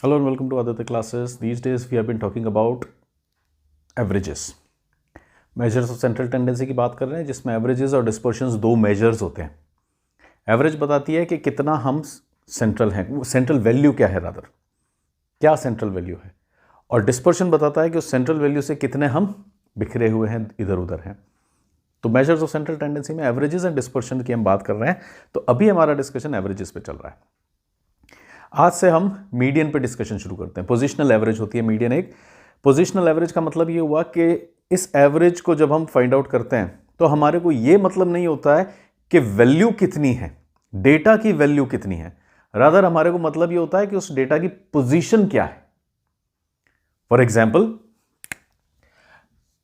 Hello and welcome to Aditya classes. These days we have been talking about averages. Measures of central tendency की बात कर रहे हैं जिसमें averages और dispersions दो measures होते हैं. Average बताती है कि कितना हम central हैं, central value क्या है rather, क्या central value है, और dispersion बताता है कि उस central value से कितने हम बिखरे हुए हैं, इधर उधर हैं. तो measures of central tendency में averages and dispersion की हम बात कर रहे हैं. तो अभी हमारा discussion averages पे चल रहा है. आज से हम मीडियन पे डिस्कशन शुरू करते हैं. पोजिशनल एवरेज होती है मीडियन एक. पोजिशनल एवरेज का मतलब ये हुआ कि इस एवरेज को जब हम फाइंड आउट करते हैं तो हमारे को ये मतलब नहीं होता है कि वैल्यू कितनी है, डेटा की वैल्यू कितनी है, रादर हमारे को मतलब ये होता है कि उस डेटा की पोजीशन क्या है. फॉर एग्जाम्पल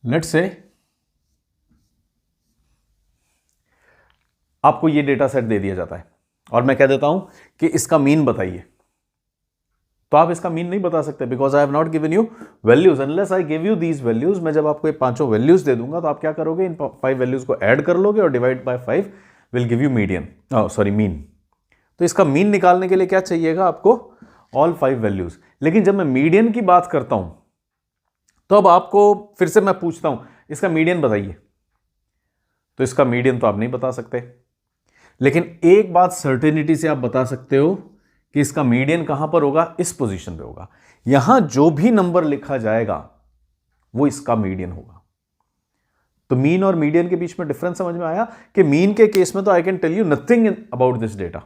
लेट्स से आपको ये डेटा सेट दे दिया जाता है और मैं कह देता हूं कि इसका मीन बताइए, तो आप इसका मीन नहीं बता सकते because I have not given you values. Unless I give you these values, मैं जब आपको ये पांचों वैल्यूज दे दूंगा तो आप क्या करोगे, इन 5 वैल्यूज को ऐड कर लोगे और divide by 5 will give you mean. तो इसका मीन निकालने के लिए क्या चाहिएगा आपको, ऑल 5 वैल्यूज. लेकिन जब मैं मीडियन की बात करता हूं तो अब आपको फिर से मैं पूछता हूं इसका मीडियन बताइए, तो इसका मीडियन तो आप नहीं बता सकते. लेकिन एक बात सर्टेनिटी से आप बता सकते हो कि इसका मीडियन कहां पर होगा, इस पोजीशन पे होगा. यहां जो भी नंबर लिखा जाएगा वो इसका मीडियन होगा. तो मीन और मीडियन के बीच में डिफरेंस समझ में आया कि मीन के केस में तो I can tell you nothing about this data,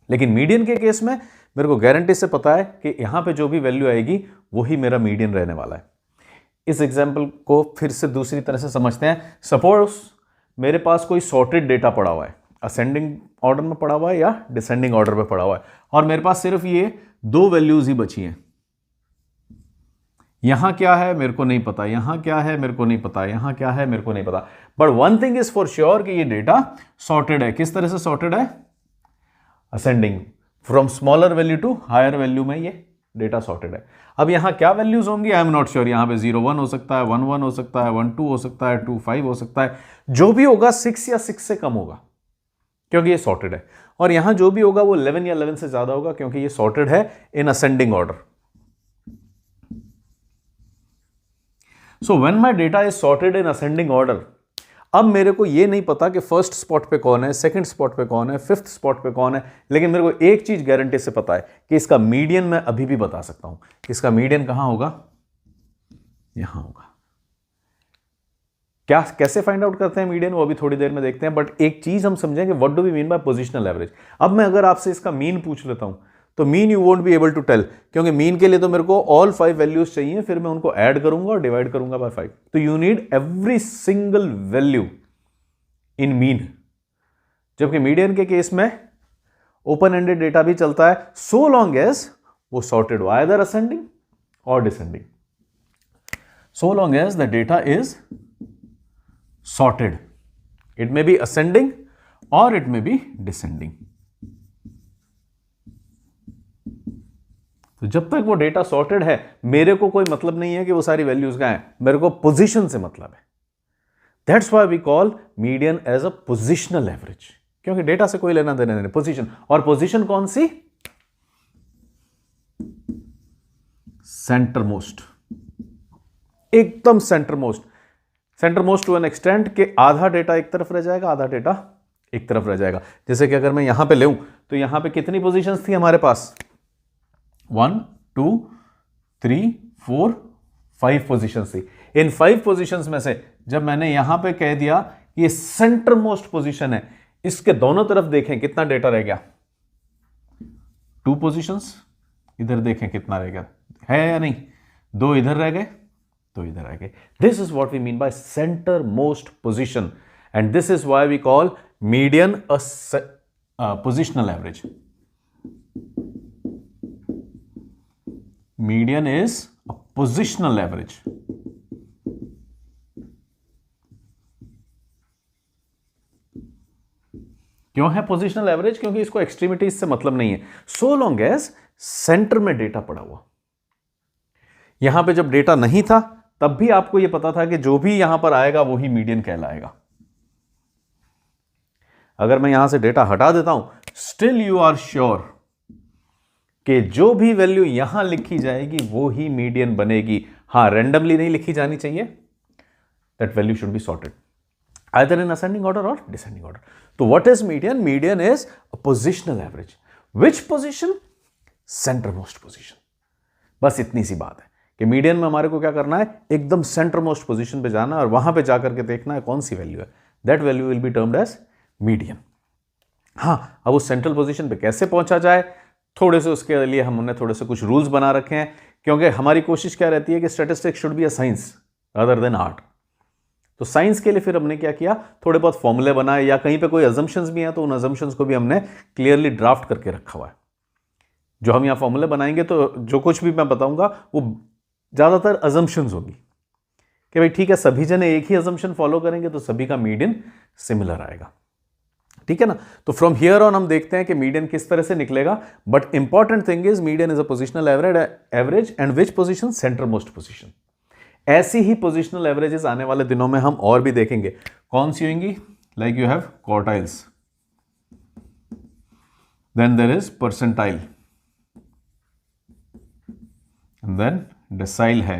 लेकिन मीडियन के केस में मेरे को गारंटी से पता है कि यहां पे जो भी वैल्यू आएगी वही मेरा मीडियन रहने वाला है. इस एग्जाम्पल को फिर से दूसरी तरह से समझते हैं. सपोज मेरे पास कोई सॉर्टेड डेटा पड़ा हुआ है, असेंडिंग ऑर्डर में पड़ा हुआ है या डिसेंडिंग ऑर्डर में पड़ा हुआ है, और मेरे पास सिर्फ ये 2 वैल्यूज ही बची हैं. यहां क्या है मेरे को नहीं पता, यहां क्या है मेरे को नहीं पता, यहां क्या है मेरे को नहीं पता. But one thing is for sure कि ये डेटा सॉर्टेड है. किस तरह से सॉर्टेड है, ascending, from smaller value to higher value में ये डेटा सॉर्टेड है. अब यहां क्या वैल्यूज होंगी आई एम नॉट श्योर. यहां पे 0 1 हो सकता है, 1 1 हो सकता है, 1 2 हो सकता है, 2 5 हो सकता है. जो भी होगा 6 या 6 से कम होगा क्योंकि ये सॉर्टेड है, और यहां जो भी होगा वो 11 या 11 से ज्यादा होगा क्योंकि ये सॉर्टेड है in ascending order. So when my data is sorted in ascending order, अब मेरे को ये नहीं पता कि फर्स्ट स्पॉट पे कौन है, सेकंड स्पॉट पे कौन है, फिफ्थ स्पॉट पे कौन है, लेकिन मेरे को एक चीज गारंटी से पता है कि इसका मीडियन मैं अभी भी बता सकता हूं. इसका मीडियन कहां होगा, यहां होगा. क्या कैसे फाइंड आउट करते हैं मीडियन, वो अभी थोड़ी देर में देखते हैं. बट एक चीज हम समझेंगे, what do we mean by positional average. अब मैं अगर आपसे इसका मीन पूछ लेता हूं तो mean you won't be able to tell, क्योंकि मीन के लिए तो मेरे को ऑल 5 वैल्यूज चाहिए, फिर मैं उनको ऐड करूंगा और डिवाइड करूंगा बाय 5. तो you need every single value in mean. जबकि मीडियन के केस में ओपन एंडेड डेटा भी चलता है सो लॉन्ग एज वो सॉर्टेड हो, आइदर असेंडिंग और descending. So long as the data is sorted, it may be ascending or it may be descending. तो जब तक वो डेटा सॉर्टेड है मेरे को कोई मतलब नहीं है कि वो सारी वैल्यूज क्या है, मेरे को पोजीशन से मतलब है. That's why we call median as a positional average, क्योंकि डेटा से कोई लेना देना नहीं, पोजीशन. और पोजीशन कौन सी, सेंटर मोस्ट, एकदम centre most. Centre most to an extent के आधा डेटा एक तरफ रह जाएगा, आधा डेटा एक तरफ रह जाएगा. जैसे कि अगर मैं यहां पे लेऊं तो यहां पे कितनी पोजीशंस थी हमारे पास, 1 2 3 4 5 पोजीशंस थी. इन 5 पोजीशंस में से जब मैंने यहां पे कह दिया कि ये सेंटर मोस्ट पोजीशन है, इसके दोनों तरफ देखें कितना डेटा रह गया, 2 पोजीशंस. इधर देखें कितना रह गया, है या नहीं, 2 इधर रह गए, तो इधर आ गए. This is what we mean by centre most position, and this is why we call median a positional average. Median is a positional average. क्यों है पोजिशनल एवरेज, क्योंकि इसको एक्सट्रीमिटीज से मतलब नहीं है, सो लॉन्ग एज सेंटर में data पड़ा हुआ. यहां पे जब डेटा नहीं था तब भी आपको यह पता था कि जो भी यहां पर आएगा वही मीडियन कहलाएगा. अगर मैं यहां से डेटा हटा देता हूं, स्टिल यू आर श्योर कि जो भी वैल्यू यहां लिखी जाएगी वो ही मीडियन बनेगी। हाँ, रैंडमली नहीं लिखी जानी चाहिए। That value should be sorted either in ascending order और डिसेंडिंग ऑर्डर। तो what is median? Median is a positional average. Which position? Centre most position. बस इतनी सी बात है कि मीडियन में हमारे को क्या करना है, एकदम सेंटर मोस्ट पोजिशन पे जाना है और वहां पे जाकर के देखना है कौन सी वैल्यू है। That value will be termed as median. हाँ, अब उस सेंट्रल पोजीशन पे कैसे पहुंचा जाए, थोड़े से उसके लिए हमने थोड़े से कुछ रूल्स बना रखे हैं, क्योंकि हमारी कोशिश क्या रहती है कि statistics should be a science other than art. तो साइंस के लिए फिर हमने क्या किया, थोड़े बहुत फॉर्मूले बनाए, या कहीं पे कोई अजम्पशंस भी हैं तो उन अजम्पशंस को भी हमने क्लियरली ड्राफ्ट करके रखा हुआ है। जो हम यहाँ फॉर्मूले बनाएंगे तो जो कुछ भी मैं बताऊंगा वो ज़्यादातर अजम्पशंस होगी कि भाई ठीक है, सभी जने एक ही अजम्पशन फॉलो करेंगे तो सभी का मीडियन सिमिलर आएगा। ठीक है ना। तो फ्रॉम हियर ऑन हम देखते हैं कि मीडियन किस तरह से निकलेगा। But important thing is median is a positional average and which position? Centre most position. ऐसी ही पोजिशनल एवरेजेस आने वाले दिनों में हम और भी देखेंगे। कौन सी होंगी? Like you have quartiles, then there is percentile, then decile है।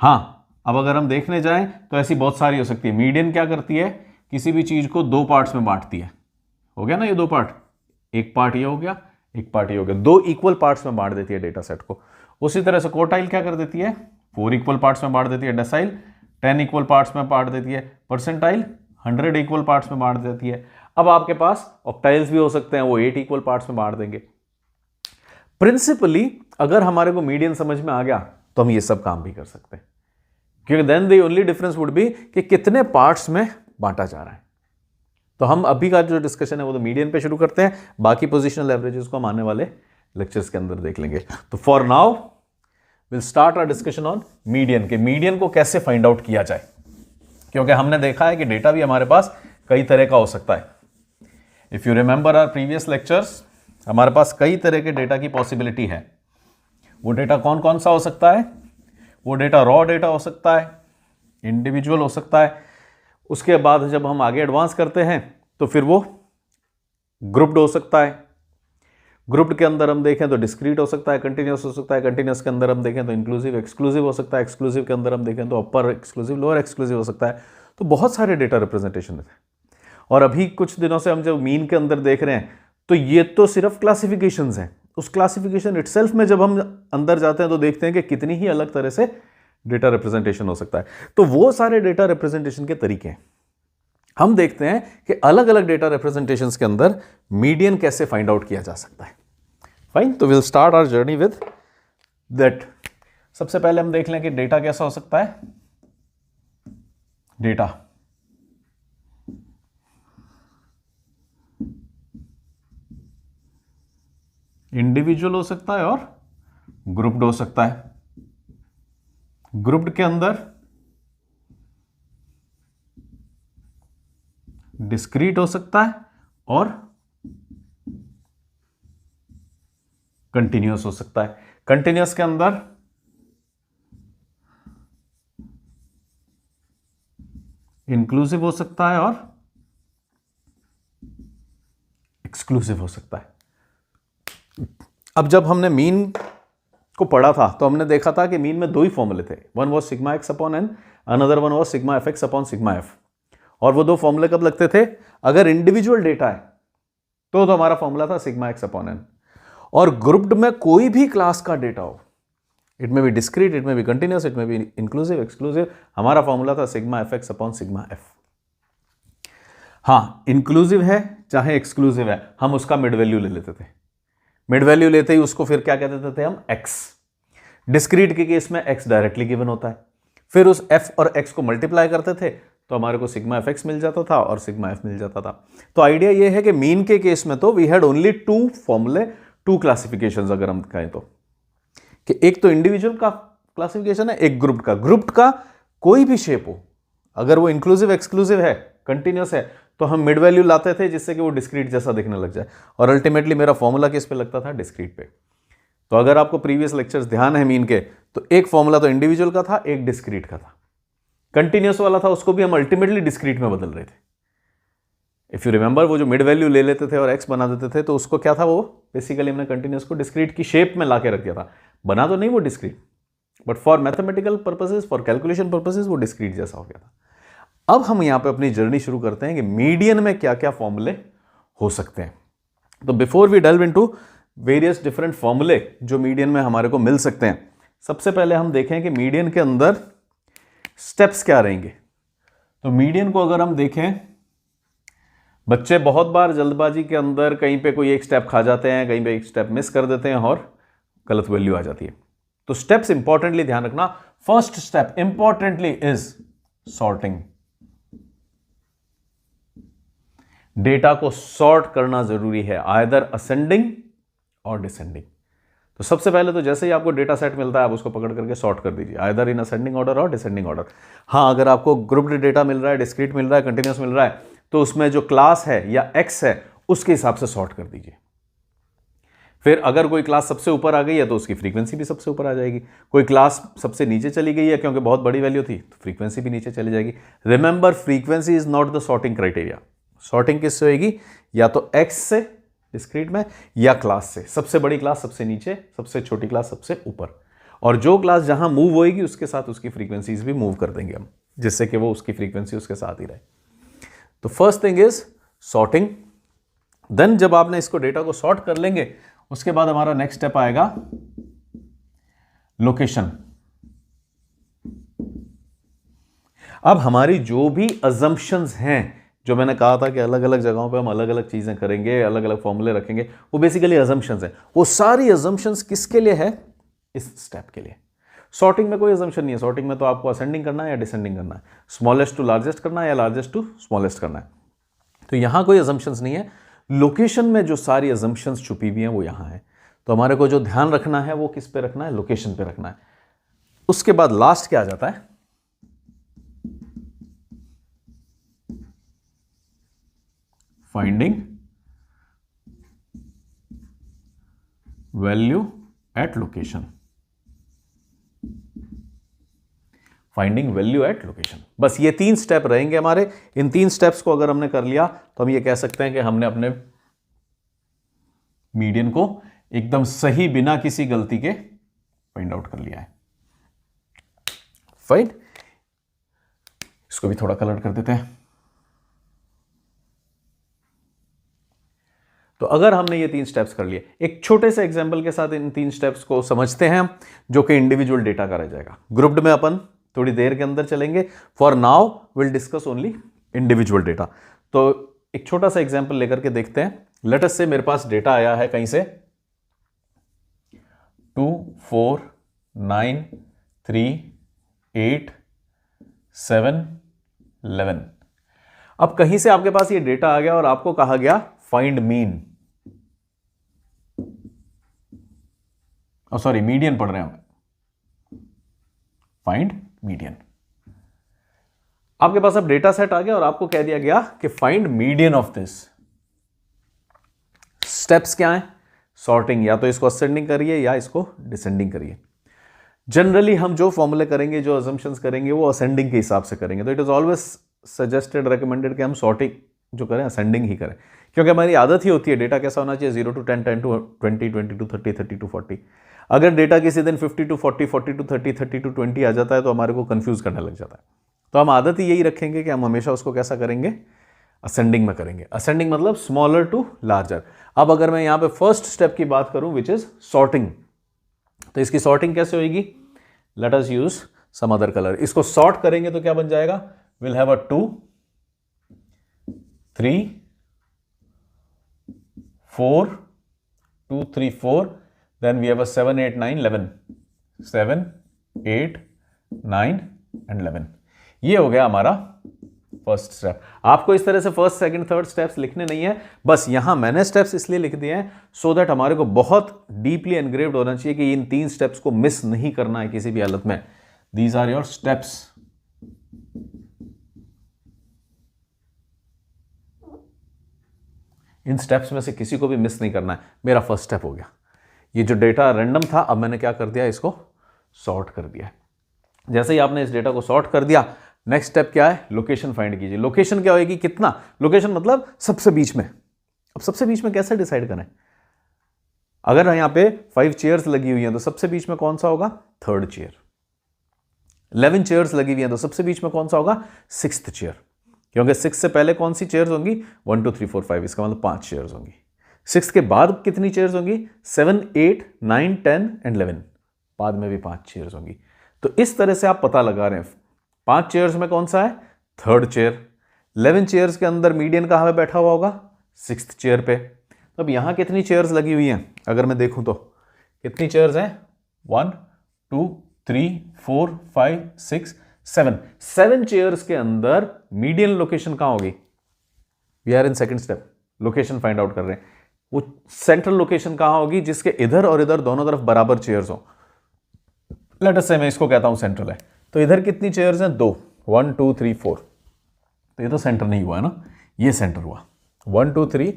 हां, अब अगर हम देखने जाएं तो ऐसी बहुत सारी हो सकती है। मीडियन क्या करती है, किसी भी चीज को दो पार्ट्स में बांटती है। हो गया ना ये दो पार्ट, एक पार्ट ये हो गया, एक पार्ट ये हो गया, दो इक्वल पार्ट्स में बांट देती है डेटा सेट को। उसी तरह से क्वार्टाइल क्या कर देती है, 4 इक्वल पार्ट्स में बांट देती है। डेसाइल 10 इक्वल पार्ट्स में बांट देती है। परसेंटाइल 100 इक्वल पार्ट्स में बांट देती है। अब आपके पास ऑक्टाइल्स भी हो सकते हैं, वो 8 इक्वल पार्ट्स में बांट देंगे। प्रिंसिपली अगर हमारे को मीडियन समझ में आ गया तो हम ये सब काम भी कर सकते हैं, क्योंकि then the only difference would be कि कितने पार्ट्स में बांटा जा रहा है। तो हम अभी का जो डिस्कशन है वो तो मीडियन पे शुरू करते हैं, बाकी पोजिशनल एवरेजेस को हम आने वाले लेक्चर्स के अंदर देख लेंगे। तो for now will start our discussion on median, के मीडियन को कैसे फाइंड आउट किया जाए, क्योंकि हमने देखा है कि डेटा भी हमारे पास कई तरह का हो सकता है। If you remember our previous lectures, हमारे पास कई तरह के डेटा की पॉसिबिलिटी है। वो डेटा कौन कौन सा हो सकता है? वो डेटा रॉ डेटा हो सकता है, इंडिविजुअल हो सकता है, उसके बाद जब हम आगे एडवांस करते हैं तो फिर वो ग्रुप्ड हो सकता है। ग्रुप्ड के अंदर हम देखें तो डिस्क्रीट हो सकता है, कंटिन्यूस हो सकता है, कंटिन्यूस के अंदर हम देखें तो इंक्लूसिव एक्सक्लूसिव हो सकता है, एक्सक्लूसिव के अंदर हम देखें तो अपर एक्सक्लूसिव लोअर एक्सक्लूसिव हो सकता है। तो बहुत सारे डेटा रिप्रेजेंटेशन है। और अभी कुछ दिनों से हम जब मीन के अंदर देख रहे हैं तो ये तो सिर्फ क्लासिफिकेशंस हैं। उस क्लासिफिकेशन इटसेल्फ में जब हम अंदर जाते हैं तो देखते हैं कि कितनी ही अलग तरह से डेटा रिप्रेजेंटेशन हो सकता है। तो वो सारे डेटा रिप्रेजेंटेशन के तरीके हैं। हम देखते हैं कि अलग अलग डेटा रिप्रेजेंटेशंस के अंदर मीडियन कैसे फाइंड आउट किया जा सकता है। फाइन, तो will start our journey with that. सबसे पहले हम देख लें कि डेटा कैसा हो सकता है। डेटा इंडिविजुअल हो सकता है और ग्रुप्ड हो सकता है। ग्रुप्ड के अंदर डिस्क्रीट हो सकता है और कंटिन्यूअस हो सकता है। कंटिन्यूअस के अंदर इंक्लूसिव हो सकता है और एक्सक्लूसिव हो सकता है। अब जब हमने मीन को पढ़ा था तो हमने देखा था कि मीन में दो ही फॉर्मूले थे, one was sigma X upon N, another one was sigma F X upon sigma F. और वो दो फॉर्मूले कब लगते थे? अगर इंडिविजुअल डेटा है तो हमारा फॉर्मूला था सिग्मा एक्स अपॉन एन। और ग्रुप्ड में कोई भी क्लास का डेटा हो, इट में बी डिस्क्रीट, इट में बी कंटिन्यूअस, इट में बी इंक्लूसिव, एक्सक्लूसिव, हमारा फॉर्मूला था sigma F X upon sigma F. हाँ, इंक्लूसिव है चाहे एक्सक्लूसिव है, हम उसका मिड वैल्यू ले लेते थे। मिड वैल्यू लेते ही उसको फिर क्या कह देते थे हम? एक्स। डिस्क्रीट के केस में एक्स डायरेक्टली गिवन होता है, फिर उस एफ और एक्स को मल्टीप्लाई करते थे तो हमारे को सिग्मा एफ एक्स मिल जाता था और सिग्मा एफ मिल जाता था। तो आइडिया ये है कि मीन के केस में तो वी हैड ओनली टू फॉर्मूले, टू क्लासिफिकेशंस अगर हम कहें तो, कि एक तो इंडिविजुअल का क्लासिफिकेशन है, एक ग्रुप का। ग्रुप का कोई भी शेप हो, अगर वो इंक्लूसिव एक्सक्लूसिव है, कंटिन्यूअस है, तो हम मिड वैल्यू लाते थे जिससे कि वो डिस्क्रीट जैसा दिखने लग जाए। और अल्टीमेटली मेरा फॉर्मूला किस पे लगता था? डिस्क्रीट पे। तो अगर आपको प्रीवियस लेक्चर्स ध्यान है मीन के, तो एक फॉर्मूला तो इंडिविजुअल का था, एक डिस्क्रीट का था। कंटिन्यूअस वाला था, उसको भी हम अल्टीमेटली डिस्क्रीट में बदल रहे थे। इफ यू रिमेंबर, वो जो मिड वैल्यू ले लेते थे और एक्स बना देते थे तो उसको क्या था? वो बेसिकली हमने कंटिन्यूस को डिस्क्रीट की शेप में ला के रख दिया था। बना तो नहीं वो discrete, but for mathematical purposes, for calculation purposes वो डिस्क्रीट जैसा हो गया था। अब हम यहां पे अपनी जर्नी शुरू करते हैं कि मीडियन में क्या क्या फॉर्मूले हो सकते हैं। तो before we delve into various different फॉर्मूले जो मीडियन में हमारे को मिल सकते हैं, सबसे पहले हम देखें कि मीडियन के अंदर स्टेप्स क्या रहेंगे। तो मीडियन को अगर हम देखें, बच्चे बहुत बार जल्दबाजी के अंदर कहीं पे कोई एक स्टेप खा जाते हैं, कहीं पे एक स्टेप मिस कर देते हैं और गलत वैल्यू आ जाती है। तो स्टेप्स इंपॉर्टेंटली ध्यान रखना। First step importantly is sorting. Data को सॉर्ट करना जरूरी है, आइदर असेंडिंग और डिसेंडिंग। तो सबसे पहले तो जैसे ही आपको डेटा सेट मिलता है आप उसको पकड़ करके सॉर्ट कर दीजिए, आइदर इन असेंडिंग ऑर्डर और डिसेंडिंग ऑर्डर। हाँ, अगर आपको ग्रुप्ड डेटा मिल रहा है, डिस्क्रीट मिल रहा है, कंटिन्यूस मिल रहा है, तो उसमें जो क्लास है या एक्स है उसके हिसाब से सॉर्ट कर दीजिए। फिर अगर कोई क्लास सबसे ऊपर आ गई है तो उसकी फ्रीक्वेंसी भी सबसे ऊपर आ जाएगी। कोई क्लास सबसे नीचे चली गई है क्योंकि बहुत बड़ी वैल्यू थी तो फ्रीक्वेंसी भी नीचे चली जाएगी। Remember, frequency is not the sorting criteria. Sorting किससे होगी? या तो एक्स से डिस्क्रीट में या क्लास से। सबसे बड़ी क्लास सबसे नीचे, सबसे छोटी क्लास सबसे ऊपर, और जो क्लास जहां मूव होएगी उसके साथ उसकी फ्रीक्वेंसीज भी मूव कर देंगे हम, जिससे कि वो उसकी फ्रीक्वेंसी उसके साथ ही रहे। तो first thing is sorting. Then जब आपने इसको डेटा को सॉर्ट कर लेंगे, उसके बाद हमारा नेक्स्ट स्टेप आएगा लोकेशन। अब हमारी जो भी अजम्पशंस हैं, जो मैंने कहा था कि अलग अलग जगहों पे हम अलग अलग चीजें करेंगे, अलग अलग फॉर्मूले रखेंगे, वो बेसिकली अजम्पशंस हैं। वो सारी अजम्पशंस किसके लिए है? इस स्टेप के लिए। सॉर्टिंग में कोई अजम्पशन नहीं है। सॉर्टिंग में तो आपको असेंडिंग करना है या डिसेंडिंग करना है, स्मॉलेस्ट टू लार्जेस्ट करना है या लार्जेस्ट टू स्मॉलेस्ट करना है। तो यहां कोई अजम्पशंस नहीं है। लोकेशन में जो सारी अजम्पशंस छुपी हुई हैं वो यहां है। तो हमारे को जो ध्यान रखना है वो किस पे रखना है? लोकेशन पे रखना है। उसके बाद लास्ट क्या आ जाता है? Finding value at location. Finding value at location. बस ये 3 स्टेप रहेंगे हमारे। इन 3 स्टेप्स को अगर हमने कर लिया तो हम ये कह सकते हैं कि हमने अपने मीडियन को एकदम सही, बिना किसी गलती के फाइंड आउट कर लिया है। फाइन, इसको भी थोड़ा कलर कर देते हैं। तो अगर हमने ये 3 स्टेप्स कर लिए, एक छोटे से एग्जांपल के साथ इन 3 स्टेप्स को समझते हैं, जो कि इंडिविजुअल डेटा का रह जाएगा। ग्रुप्ड में अपन थोड़ी देर के अंदर चलेंगे। For now will discuss only individual data. तो एक छोटा सा एग्जांपल लेकर के देखते हैं। लेट अस से मेरे पास डेटा आया है कहीं से 2, 4, 9, 3, 8, 7, 11। अब कहीं से आपके पास ये डेटा आ गया और आपको कहा गया फाइंड मीन, सॉरी मीडियन पढ़ रहे हैं हम, फाइंड मीडियन। आपके पास अब डेटा सेट आ गया और आपको कह दिया गया कि find median of this. Steps क्या हैं? सॉर्टिंग, या तो इसको असेंडिंग करिए या इसको डिसेंडिंग करिए। जनरली हम जो फॉर्मूले करेंगे, जो अजम्पशंस करेंगे, वो असेंडिंग के हिसाब से करेंगे। तो it is always suggested, recommended कि हम सॉर्टिंग जो करें असेंडिंग ही करें, क्योंकि हमारी आदत ही होती है डेटा कैसा होना चाहिए 0 to 10, 10 to 20, 20 to 30, 30 to 40। अगर डेटा किसी दिन 50 to 40, 40 to 30, 30 to 20 आ जाता है तो हमारे को कंफ्यूज करने लग जाता है। तो हम आदत ही यही रखेंगे कि हम हमेशा उसको कैसा करेंगे? असेंडिंग में करेंगे। असेंडिंग मतलब स्मॉलर टू लार्जर। अब अगर मैं यहां पे फर्स्ट स्टेप की बात करूं विच इज सॉर्टिंग, तो इसकी सॉर्टिंग कैसे होगी? Let us use some other colour. इसको सॉर्ट करेंगे तो क्या बन जाएगा? Will have a 2, 3, 4, 2, 3, 4, then we have a 7, 8, 9, 11, 7, 8, 9 and 11। ये हो गया हमारा फर्स्ट स्टेप। आपको इस तरह से फर्स्ट, सेकंड, थर्ड स्टेप्स लिखने नहीं है, बस यहां मैंने स्टेप्स इसलिए लिख दिए हैं सो दैट हमारे को बहुत डीपली एनग्रेव्ड होना चाहिए कि इन 3 स्टेप्स को मिस नहीं करना है किसी भी हालत में। These are your steps. इन स्टेप्स में से किसी को भी मिस नहीं करना है। मेरा फर्स्ट स्टेप हो गया। ये जो डेटा रैंडम था, अब मैंने क्या कर दिया? इसको सॉर्ट कर दिया। जैसे ही आपने इस डेटा को सॉर्ट कर दिया, नेक्स्ट स्टेप क्या है? लोकेशन फाइंड कीजिए। लोकेशन क्या होगी? कितना? लोकेशन मतलब सबसे बीच में। अब सबसे बीच में कैसे डिसाइड करें? अगर यहाँ पे 5 चेयर्स लगी हुई हैं तो सबसे बीच में कौन सा होगा? Third chair. 11 चेयर्स लगी हुई हैं तो सबसे बीच में कौन सा होगा? सिक्स्थ चेयर, क्योंकि 6 से पहले कौन सी चेयर्स होंगी? 1 2 3 4 5, इसका मतलब 5 चेयर्स होंगी। 6 के बाद कितनी चेयर्स होंगी? 7 8 9 10 एंड 11, बाद में भी 5 चेयर्स होंगी। तो इस तरह से आप पता लगा रहे हैं 5 चेयर्स में कौन सा है? Third chair. 11 चेयर्स के अंदर मीडियन कहाँ पे बैठा हुआ होगा? सिक्स्थ चेयर पे। तो अब यहां कितनी चेयर्स लगी हुई हैं अगर मैं देखूं तो कितनी चेयर्स हैं? 1 2 3 4 5 6 7, 7 चेयर्स के अंदर मीडियन लोकेशन कहां होगी? We are in second step, location find out कर रहे हैं। वो सेंट्रल लोकेशन कहां होगी जिसके इधर और इधर दोनों तरफ बराबर चेयर्स हो? लेट अस से मैं इसको कहता हूं सेंट्रल है। तो इधर कितनी चेयर्स हैं? 2, 1 2 3 4। तो ये तो सेंटर नहीं हुआ है ना, ये सेंटर हुआ। 1 2 3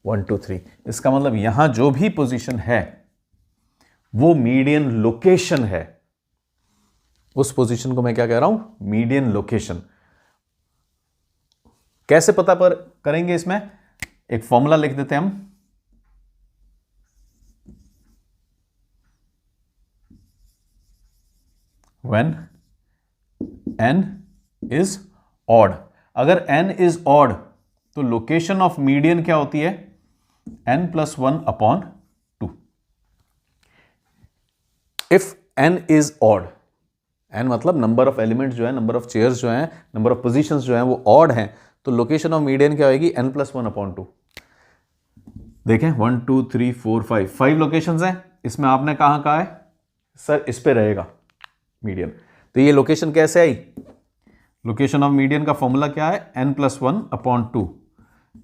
1 2 3, इसका मतलब यहां जो भी पोजीशन है वो मीडियन लोकेशन है। उस पोजीशन को मैं क्या कह रहा हूं? Median location. कैसे पता पर करेंगे? इसमें एक फॉर्मूला लिख देते हैं हम। When n is odd, अगर n is odd तो लोकेशन ऑफ मीडियन क्या होती है? n + 1/2। If n is odd, n मतलब नंबर ऑफ एलिमेंट्स जो है, नंबर ऑफ चेयर्स जो हैं, नंबर ऑफ पोजीशंस जो हैं वो ऑड हैं, तो लोकेशन ऑफ मीडियन क्या होगी? n + 1/2। देखें 1 2 3 4 5, 5 लोकेशंस हैं। इसमें आपने कहा है सर इस पे रहेगा मीडियन, तो ये लोकेशन कैसे आई? लोकेशन ऑफ मीडियन का फॉर्मूला क्या है? n + 1/2,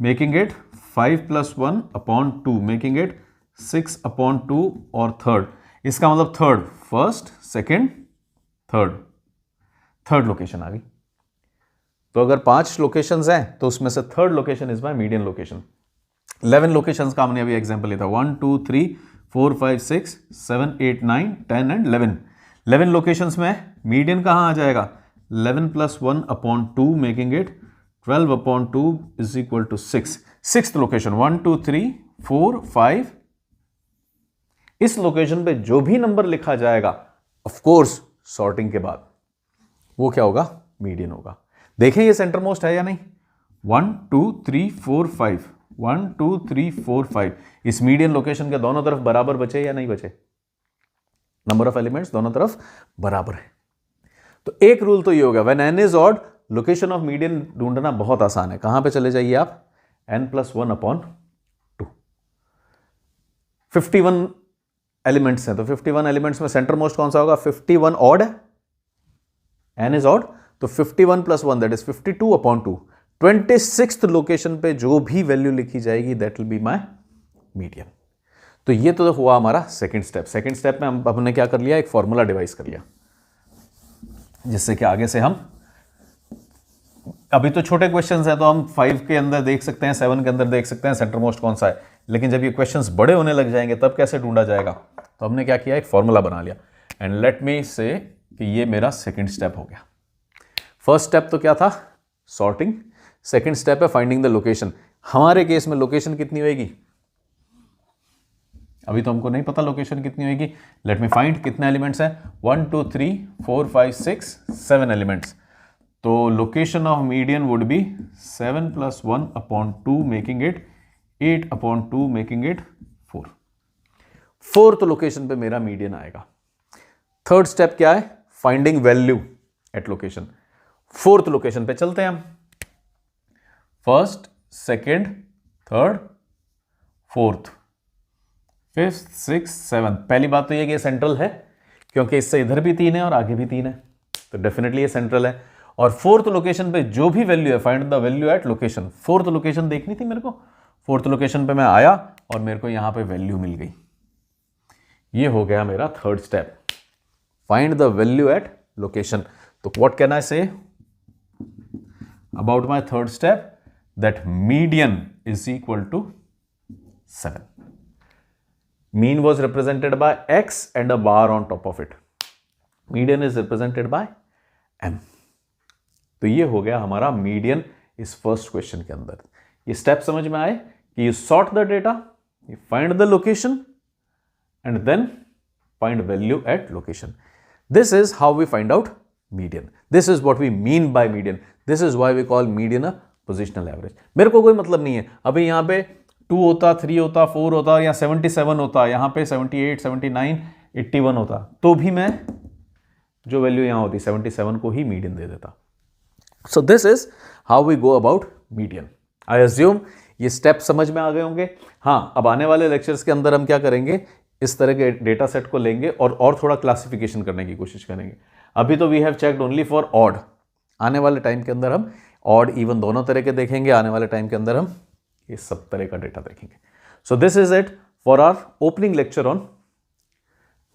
making it 5 + 1/2, making it 6/2 और थर्ड। इसका मतलब third, first second third location आ गई। तो अगर 5 लोकेशंस हैं तो उसमें से third location is my median location. 11 locations का हमने अभी एग्जांपल लिया था, 1 2 3 4 5 6 7 8 9 10 एंड 11। 11 लोकेशंस में मीडियन कहां आ जाएगा? 11 + 1/2, making it 12/2 is equal to 6। Sixth location 1 2 3 4 5, इस लोकेशन पे जो भी नंबर लिखा जाएगा ऑफ कोर्स सॉर्टिंग के बाद वो क्या होगा? मीडियन होगा। देखें ये सेंटर मोस्ट है या नहीं? 1 2 3 4 5, 1 2 3 4 5, इस मीडियन लोकेशन के दोनों तरफ बराबर बचे या नहीं बचे? नंबर ऑफ एलिमेंट्स दोनों तरफ बराबर है। तो एक रूल तो ये होगा, when n is odd, location of median ढूंढना बहुत आसान है। कहां पे चले जाइए आप? n + 1/2। 51 एलिमेंट्स हैं, तो 51 एलिमेंट्स में सेंटर मोस्ट कौन सा होगा? 51 ऑड है, n इज ऑड, तो 51 + 1 दैट इज 52/2। 26th लोकेशन पे जो भी वैल्यू लिखी जाएगी that will be my median. तो ये तो हुआ हमारा सेकंड स्टेप। सेकंड स्टेप में हमने क्या कर लिया? एक फॉर्मूला डिवाइस कर लिया, जिससे कि आगे से हम, अभी तो छोटे क्वेश्चंस हैं तो हम 5 के अंदर देख सकते हैं, 7 के अंदर देख सकते हैं सेंटर मोस्ट कौन सा है, लेकिन जब ये क्वेश्चंस बड़े होने लग जाएंगे तब कैसे ढूंढा जाएगा? तो हमने क्या किया? एक फॉर्मूला बना लिया। एंड लेट मी से कि ये मेरा सेकंड स्टेप हो गया। फर्स्ट स्टेप तो क्या था? सॉर्टिंग। सेकंड स्टेप है फाइंडिंग द लोकेशन। हमारे केस में लोकेशन कितनी होगी? अभी तो हमको नहीं पता लोकेशन कितनी होगी। लेट मी फाइंड कितने एलिमेंट्स हैं? 1 2 3 4 5 6 7 एलिमेंट्स। तो location of median would be 7 + 1/2, making it 8/2, making it 4। Fourth location पे मेरा मीडियन आएगा। थर्ड स्टेप क्या है? Finding value at location. Fourth location पे चलते हैं हम। First, second, third, fourth, fifth, six, seventh. पहली बात तो ये कि ये सेंट्रल है, क्योंकि इससे इधर भी 3 है और आगे भी 3 है, तो डेफिनेटली ये सेंट्रल है। और फोर्थ लोकेशन पे जो भी वैल्यू है, find the value at location. Fourth location देखनी थी मेरे को। फोर्थ लोकेशन पे मैं आया और मेरे को यहां पे वैल्यू मिल गई। ये हो गया मेरा third step, find the value at location. तो what can I say about my third step? That median is equal to 7. Mean was represented by x and a bar on top of it. Median is represented by m. तो ये हो गया हमारा median इस first question के अंदर। ये step समझ में आए कि you sort the data, you find the location and then find value at location. This is how we find out median. This is what we mean by median. This is why we call median a positional average. मेरे को कोई मतलब नहीं है अभी यहाँ पे 2 होता, 3 होता, 4 होता या 77 होता, यहाँ पे 78, 79, 81 होता, तो भी मैं जो वैल्यू यहाँ होती 77 को ही मीडियन दे देता. So this is how we go about median. I assume ये स्टेप समझ में आ गए होंगे. हाँ, अब आने वाले लेक्चर्स के अंदर हम क्या करेंगे, इस तरह के डेटा सेट को लेंगे और थोड़ा क्लासिफिकेशन करने की कोशिश करेंगे. अभी तो we have checked only for odd. आने वाले टाइम के अंदर हम ऑड इवन दोनों तरह के देखेंगे. आने वाले टाइम के अंदर हम ये सब तरह का डेटा देखेंगे. So this is it for our opening lecture on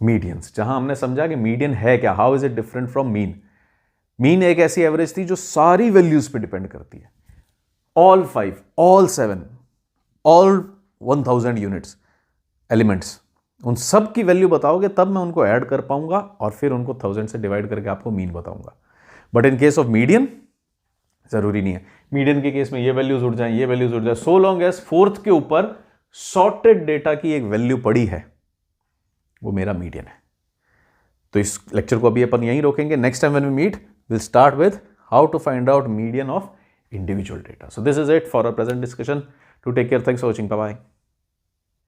medians, जहां हमने समझा कि मीडियन है क्या, how is it different from mean. Mean एक ऐसी एवरेज थी जो सारी वैल्यूज पे डिपेंड करती है. All 5, all 7, all 1000 units elements, उन सब की वैल्यू बताओगे तब मैं उनको ऐड कर पाऊंगा और फिर उनको 1000 से डिवाइड करके आपको मीन बताऊंगा. But in case of median जरूरी नहीं है. मीडियन के केस में ये वैल्यूज उड़ जाए, ये वैल्यूज उड़ जाए, सो लॉन्ग एज फोर्थ के ऊपर सॉर्टेड डेटा की एक वैल्यू पड़ी है, वो मेरा मीडियन है. तो इस लेक्चर को अभी अपन यहीं रोकेंगे. Next time when we meet will start with how to find out median of individual data. So this is it for our present discussion. To take care. Thanks for watching. Bye bye.